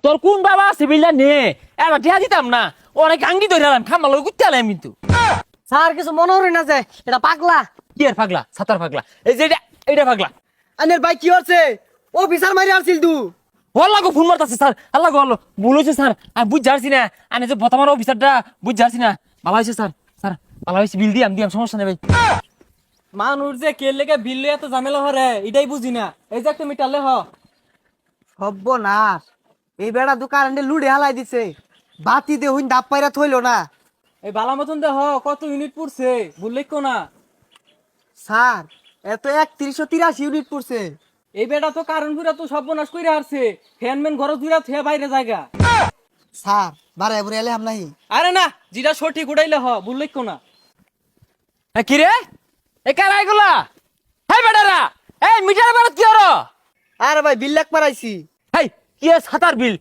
তোর কোন বাবা আছে বিলটা নে এবার টিয়া দিতাম না অনেক আঙ্গি ধরে এলাম খাম্বা লোক উঠতে এলাম কিন্তু স্যার কিছু মনে হরি না যে এটা পাগলা। কি আর পাগলা সাতার পাগলা এই যে এটা পাগলা আনের ভাই কি হচ্ছে? অফিসার মারি আসছিল তু। আল্লাহ গো ফোন মারতাছে স্যার আল্লাহ গো আল্লাহ ভুল হয়েছে স্যার আমি বুঝ যাচ্ছি না আমি যে বর্তমান অফিসারটা বুঝ যাচ্ছি না ভালো হয়েছে স্যার স্যার ভালো হয়েছে বিল দিয়াম সমস্যা নেই ভাই মানুষ যে কে লেগে বিল লইয়া এত ঝামেলা হরে এটাই বুঝি না। এই যে একটা মিটারলে হ সর্বনাশ, এই বেড়া দু কারেন্টে লুড়ে হালাই দিছে। বাতি দে হইন দাপ পাইরা থইলো না। এই বালা মতন দে হ কত ইউনিট পড়ছে বললে কো না। স্যার এত 3183 ইউনিট পড়ছে। এই বেটা তো কারণ পুরা তো সর্বনাশ কইরা হারছে। ফ্যানম্যান ঘর ধুইরা থুয়া বাইরে জায়গা। স্যার বারে বুড়ে এলে হামনাহি। আরে না যেটা সঠিক উড়াইলে হ বললে কো না। কি রে এ কারা এগুলা হাই বেটারা এই মিটার বেড়া কি হলো আরে ভাই বিল লাখ পারাইছি। হাই কি সাতার বিল